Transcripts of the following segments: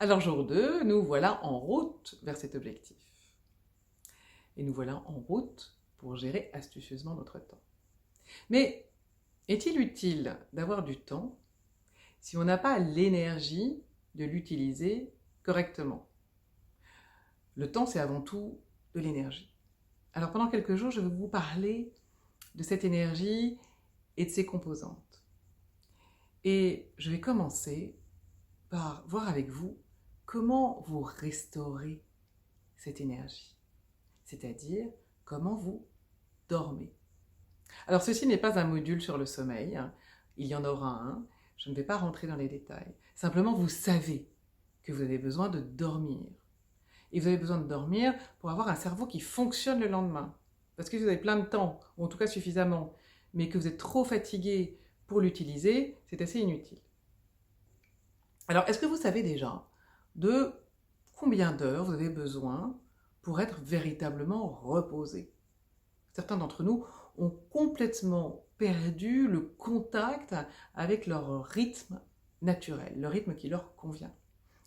Alors jour 2, nous voilà en route vers cet objectif. Et nous voilà en route pour gérer astucieusement notre temps. Mais est-il utile d'avoir du temps si on n'a pas l'énergie de l'utiliser correctement? Le temps, c'est avant tout de l'énergie. Alors pendant quelques jours, je vais vous parler de cette énergie et de ses composantes. Et je vais commencer par voir avec vous comment vous restaurez cette énergie, c'est-à-dire comment vous dormez. Alors ceci n'est pas un module sur le sommeil, il y en aura un, je ne vais pas rentrer dans les détails. Simplement, vous savez que vous avez besoin de dormir. Et vous avez besoin de dormir pour avoir un cerveau qui fonctionne le lendemain. Parce que vous avez plein de temps, ou en tout cas suffisamment, mais que vous êtes trop fatigué pour l'utiliser, c'est assez inutile. Alors, est-ce que vous savez déjà de combien d'heures vous avez besoin pour être véritablement reposé? Certains d'entre nous ont complètement perdu le contact avec leur rythme naturel, le rythme qui leur convient.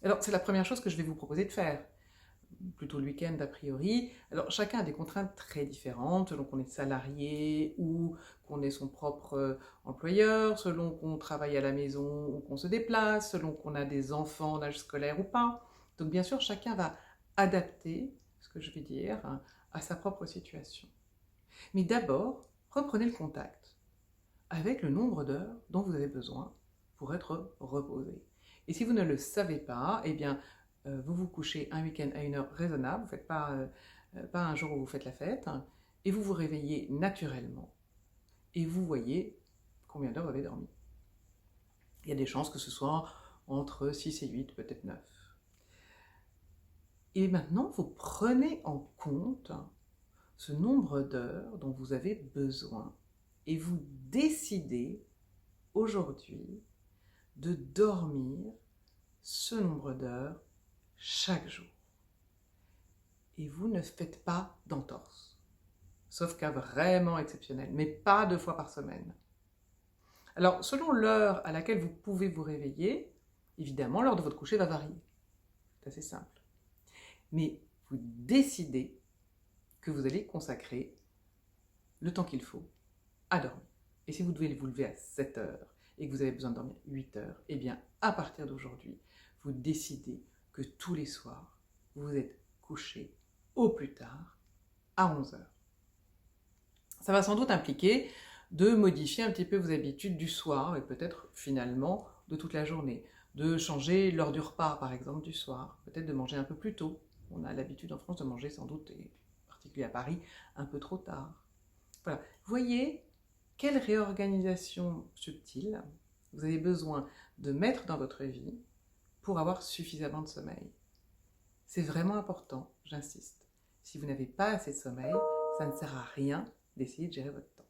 Alors, c'est la première chose que je vais vous proposer de faire, plutôt le week-end a priori. Alors, chacun a des contraintes très différentes, selon qu'on est salarié ou qu'on est son propre employeur, selon qu'on travaille à la maison ou qu'on se déplace, selon qu'on a des enfants d'âge scolaire ou pas. Donc, bien sûr, chacun va adapter ce que je vais dire à sa propre situation. Mais d'abord, reprenez le contact avec le nombre d'heures dont vous avez besoin pour être reposé. Et si vous ne le savez pas, eh bien, vous vous couchez un week-end à une heure raisonnable, vous ne faites pas un jour où vous faites la fête, et vous vous réveillez naturellement. Et vous voyez combien d'heures vous avez dormi. Il y a des chances que ce soit entre 6 et 8, peut-être 9. Et maintenant, vous prenez en compte ce nombre d'heures dont vous avez besoin et vous décidez aujourd'hui de dormir ce nombre d'heures chaque jour. Et vous ne faites pas d'entorse, sauf cas vraiment exceptionnel, mais pas 2 fois par semaine. Alors, selon l'heure à laquelle vous pouvez vous réveiller, évidemment, l'heure de votre coucher va varier. C'est assez simple. Mais vous décidez que vous allez consacrer le temps qu'il faut à dormir. Et si vous devez vous lever à 7 heures et que vous avez besoin de dormir 8 heures, eh bien, à partir d'aujourd'hui, vous décidez que tous les soirs, vous êtes couché au plus tard à 11 heures. Ça va sans doute impliquer de modifier un petit peu vos habitudes du soir et peut-être finalement de toute la journée. De changer l'heure du repas, par exemple, du soir. Peut-être de manger un peu plus tôt. On a l'habitude en France de manger sans doute, et en particulier à Paris, un peu trop tard. Voilà. Voyez quelle réorganisation subtile vous avez besoin de mettre dans votre vie pour avoir suffisamment de sommeil. C'est vraiment important, j'insiste. Si vous n'avez pas assez de sommeil, ça ne sert à rien d'essayer de gérer votre temps.